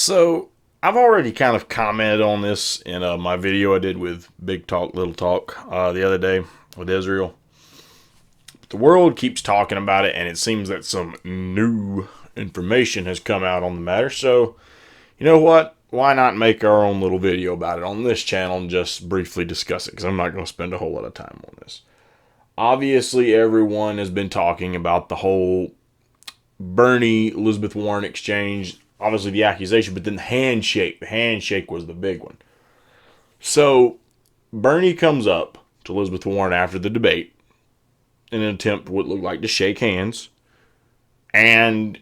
So I've already kind of commented on this in my video I did with Big Talk, Little Talk the other day with Israel. The world keeps talking about it, and it seems that some new information has come out on the matter. So, you know what? Why not make our own little video about it on this channel and just briefly discuss it? Because I'm not going to spend a whole lot of time on this. Obviously, everyone has been talking about the whole Bernie-Elizabeth Warren exchange. Obviously, the accusation, but then the handshake. The handshake was the big one. So, Bernie comes up to Elizabeth Warren after the debate in an attempt what looked like to shake hands and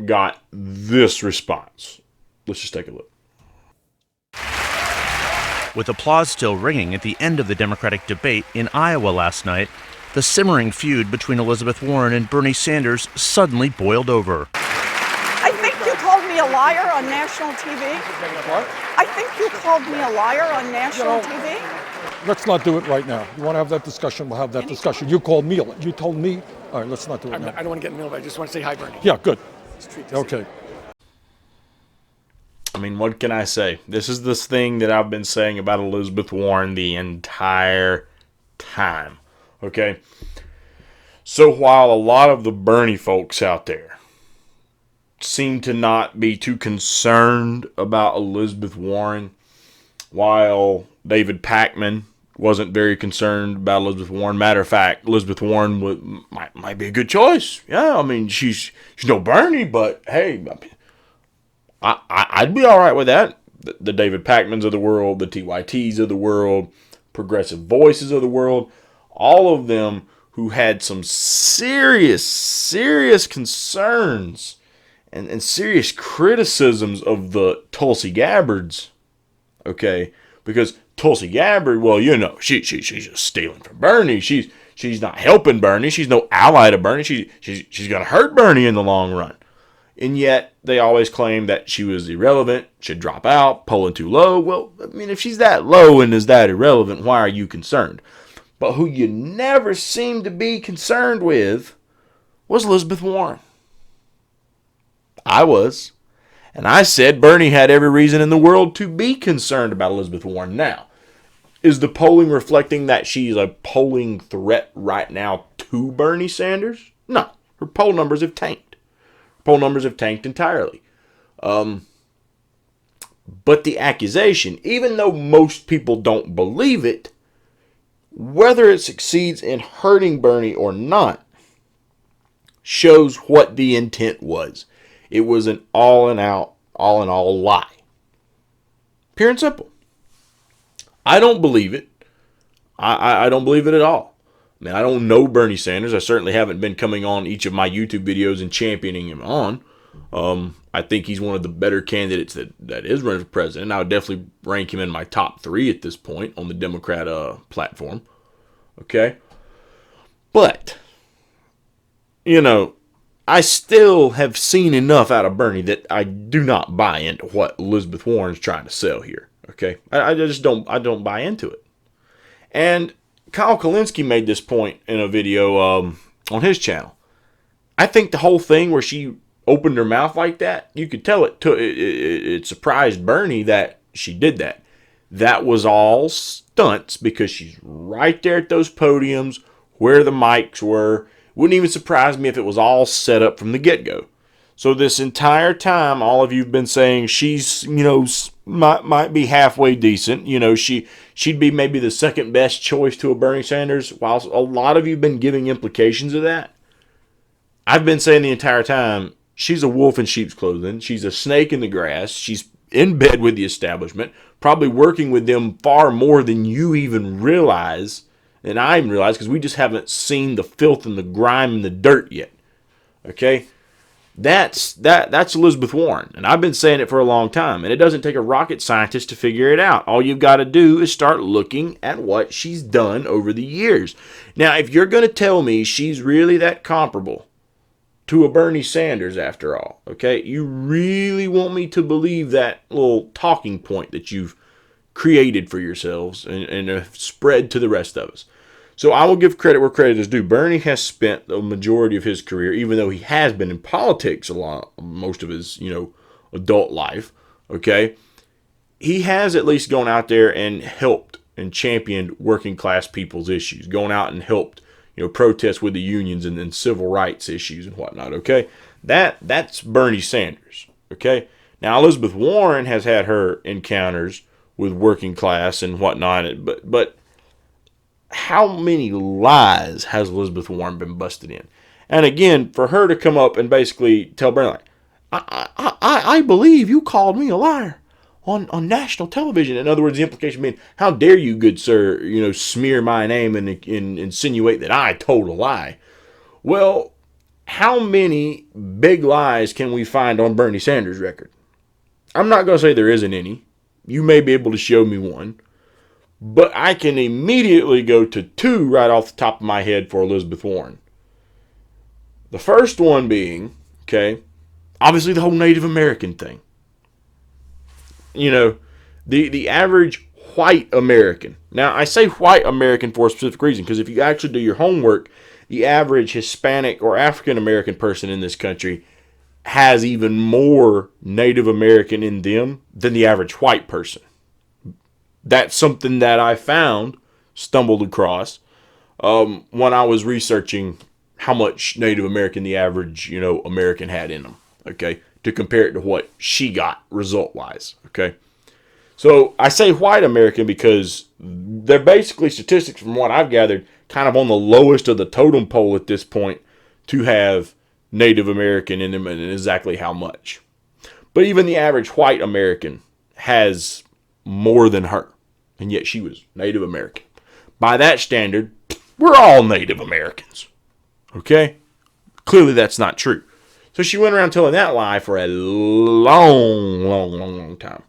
got this response. Let's just take a look. With applause still ringing at the end of the Democratic debate in Iowa last night, the simmering feud between Elizabeth Warren and Bernie Sanders suddenly boiled over. I think you called me a liar on national TV. What? I think you called me a liar on national TV. Let's not do it right now. You want to have that discussion, we'll have that discussion. You called me, you told me. All right, let's not do it now. I don't want to get in the middle of it. I just want to say hi, Bernie. Yeah, good. Okay. I mean, what can I say? This is this thing that I've been saying about Elizabeth Warren the entire time. Okay? So while a lot of the Bernie folks out there seem to not be too concerned about Elizabeth Warren, while David Pakman wasn't very concerned about Elizabeth Warren. Matter of fact, Elizabeth Warren might be a good choice. Yeah, I mean, she's no Bernie, but hey, I'd be all right with that. The David Pakmans of the world, the TYTs of the world, progressive voices of the world, all of them who had some serious concerns and serious criticisms of the Tulsi Gabbards. Okay, because Tulsi Gabbard, well, you know, she's just stealing from Bernie. She's not helping Bernie. She's no ally to Bernie. She's gonna hurt Bernie in the long run. And yet, they always claim that she was irrelevant, should drop out, polling too low. Well, I mean, if she's that low and is that irrelevant, why are you concerned? But who you never seemed to be concerned with was Elizabeth Warren. I was. And I said Bernie had every reason in the world to be concerned about Elizabeth Warren. Now, is the polling reflecting that she's a polling threat right now to Bernie Sanders? No. Her poll numbers have tanked. Poll numbers have tanked entirely. But the accusation, even though most people don't believe it, whether it succeeds in hurting Bernie or not, shows what the intent was. It was an all in all lie. Pure and simple. I don't believe it. I don't believe it at all. I mean, I don't know Bernie Sanders. I certainly haven't been coming on each of my YouTube videos and championing him on. I think he's one of the better candidates that is running for president. I would definitely rank him in my top 3 at this point on the Democrat platform. Okay? But, you know, I still have seen enough out of Bernie that I do not buy into what Elizabeth Warren's trying to sell here. Okay? I just don't buy into it. And Kyle Kulinski made this point in a video on his channel. I think the whole thing where she opened her mouth like that, you could tell it surprised Bernie that she did that. That was all stunts because she's right there at those podiums where the mics were. Wouldn't even surprise me if it was all set up from the get-go. So this entire time, all of you've been saying she's, you know, might be halfway decent. You know, she'd be maybe the second best choice to a Bernie Sanders. While a lot of you've been giving implications of that, I've been saying the entire time she's a wolf in sheep's clothing. She's a snake in the grass. She's in bed with the establishment, probably working with them far more than you even realize, and I even realize, because we just haven't seen the filth and the grime and the dirt yet. Okay? That's Elizabeth Warren, and I've been saying it for a long time, and it doesn't take a rocket scientist to figure it out. All you've got to do is start looking at what she's done over the years. Now, if you're going to tell me she's really that comparable to a Bernie Sanders, after all, okay, you really want me to believe that little talking point that you've created for yourselves and spread to the rest of us. So I will give credit where credit is due. Bernie has spent the majority of his career, even though he has been in politics a lot, most of his, adult life, Okay? He has at least gone out there and helped and championed working class people's issues, going out and helped, protest with the unions and civil rights issues and whatnot. Okay? That's Bernie Sanders. Okay? Now, Elizabeth Warren has had her encounters with working class and whatnot, but how many lies has Elizabeth Warren been busted in? And again, for her to come up and basically tell Bernie, like, I believe you called me a liar on national television. In other words, the implication being, how dare you, good sir, smear my name and insinuate that I told a lie. Well, how many big lies can we find on Bernie Sanders' record? I'm not going to say there isn't any. You may be able to show me one. But I can immediately go to two right off the top of my head for Elizabeth Warren. The first one being, obviously the whole Native American thing. The average white American. Now, I say white American for a specific reason, because if you actually do your homework, the average Hispanic or African American person in this country has even more Native American in them than the average white person. That's something that I stumbled across, when I was researching how much Native American the average, American had in them, to compare it to what she got result-wise, So I say white American because they're basically, statistics from what I've gathered, kind of on the lowest of the totem pole at this point to have Native American in them and exactly how much. But even the average white American has more than her. And yet she was Native American. By that standard, we're all Native Americans. Okay? Clearly that's not true. So she went around telling that lie for a long time.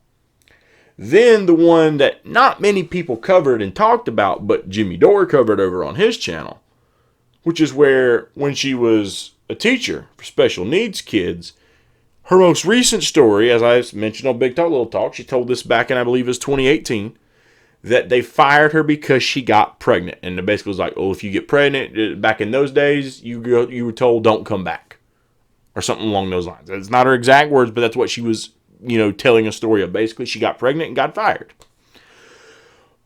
Then the one that not many people covered and talked about, but Jimmy Dore covered over on his channel, which is where when she was a teacher for special needs kids, her most recent story, as I mentioned on Big Talk Little Talk, she told this back in, I believe it was 2018, that they fired her because she got pregnant. And it basically was like, oh, if you get pregnant, back in those days, you were told don't come back. Or something along those lines. It's not her exact words, but that's what she was, telling a story of. Basically, she got pregnant and got fired.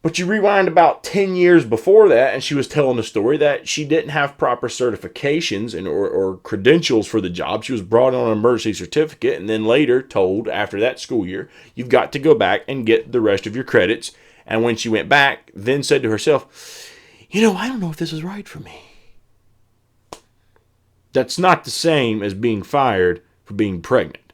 But you rewind about 10 years before that, and she was telling the story that she didn't have proper certifications or credentials for the job. She was brought on an emergency certificate and then later told, after that school year, you've got to go back and get the rest of your credits. And when she went back, then said to herself, I don't know if this is right for me. That's not the same as being fired for being pregnant.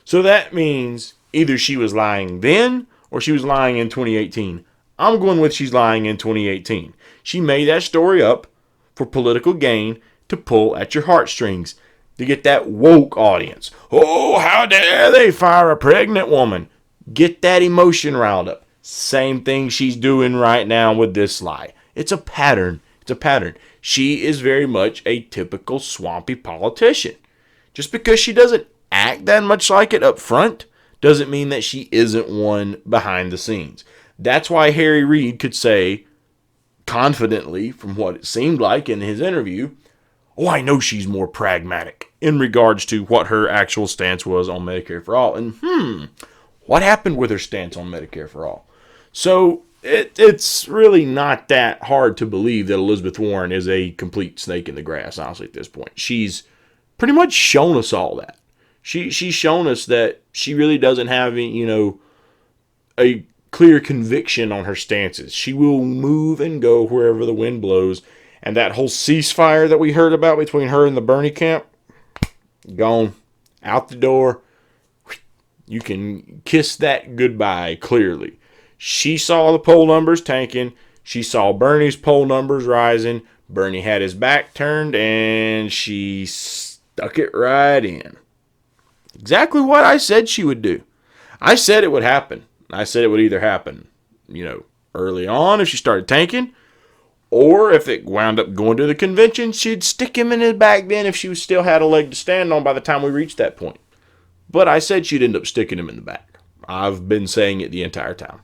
So that means either she was lying then or she was lying in 2018. I'm going with she's lying in 2018. She made that story up for political gain to pull at your heartstrings, to get that woke audience. Oh, how dare they fire a pregnant woman? Get that emotion riled up. Same thing she's doing right now with this lie. It's a pattern. She is very much a typical swampy politician. Just because she doesn't act that much like it up front doesn't mean that she isn't one behind the scenes. That's why Harry Reid could say confidently, from what it seemed like in his interview, oh, I know she's more pragmatic in regards to what her actual stance was on Medicare for All. And what happened with her stance on Medicare for All? So it's really not that hard to believe that Elizabeth Warren is a complete snake in the grass, honestly, at this point. She's pretty much shown us all that. She's shown us that she really doesn't have a clear conviction on her stances. She will move and go wherever the wind blows. And that whole ceasefire that we heard about between her and the Bernie camp, gone. Out the door. You can kiss that goodbye clearly. She saw the poll numbers tanking. She saw Bernie's poll numbers rising. Bernie had his back turned, and she stuck it right in. Exactly what I said she would do. I said it would happen. I said it would either happen, early on if she started tanking, or if it wound up going to the convention, she'd stick him in his back then if she still had a leg to stand on by the time we reached that point. But I said she'd end up sticking him in the back. I've been saying it the entire time.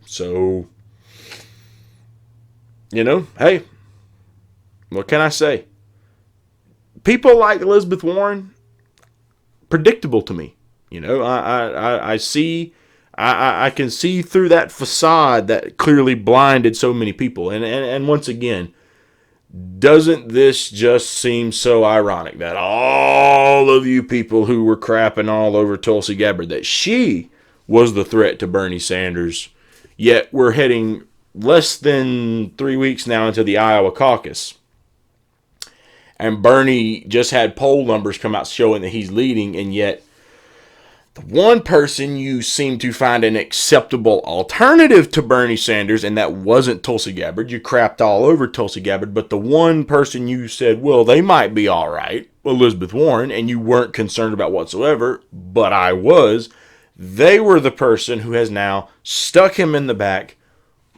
So, hey, what can I say? People like Elizabeth Warren, predictable to me. You know, I see, I can see through that facade that clearly blinded so many people. And once again, doesn't this just seem so ironic that all of you people who were crapping all over Tulsi Gabbard, that she was the threat to Bernie Sanders, yet we're heading less than 3 weeks now into the Iowa caucus. And Bernie just had poll numbers come out showing that he's leading, and yet the one person you seem to find an acceptable alternative to Bernie Sanders, and that wasn't Tulsi Gabbard. You crapped all over Tulsi Gabbard, but the one person you said, well, they might be all right, Elizabeth Warren, and you weren't concerned about whatsoever, but I was. They were the person who has now stuck him in the back.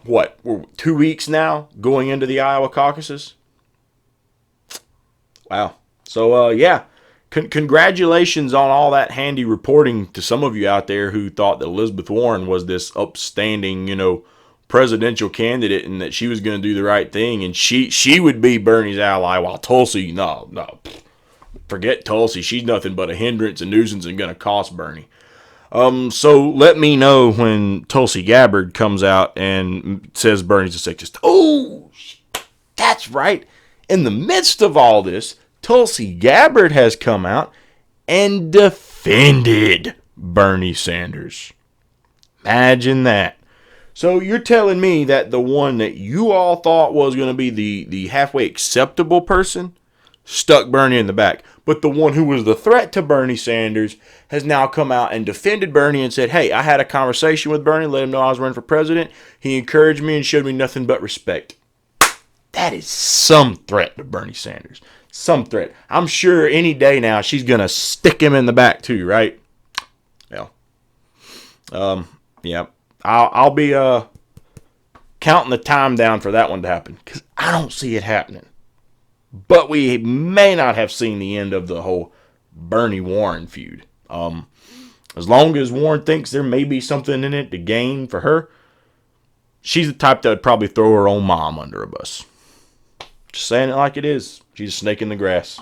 What, we're 2 weeks now going into the Iowa caucuses? Wow. So, yeah. Congratulations on all that handy reporting to some of you out there who thought that Elizabeth Warren was this upstanding, presidential candidate and that she was going to do the right thing and she would be Bernie's ally, while Tulsi, no, forget Tulsi. She's nothing but a hindrance, a nuisance, and going to cost Bernie. So let me know when Tulsi Gabbard comes out and says Bernie's a sexist. Oh, that's right. In the midst of all this, Tulsi Gabbard has come out and defended Bernie Sanders. Imagine that. So you're telling me that the one that you all thought was going to be the halfway acceptable person stuck Bernie in the back, but the one who was the threat to Bernie Sanders has now come out and defended Bernie and said, hey, I had a conversation with Bernie, let him know I was running for president. He encouraged me and showed me nothing but respect. That is some threat to Bernie Sanders. Some threat. I'm sure any day now she's going to stick him in the back too, right? Well, yeah. I'll be counting the time down for that one to happen because I don't see it happening. But we may not have seen the end of the whole Bernie-Warren feud. As long as Warren thinks there may be something in it to gain for her, she's the type that would probably throw her own mom under a bus. Just saying it like it is. She's a snake in the grass.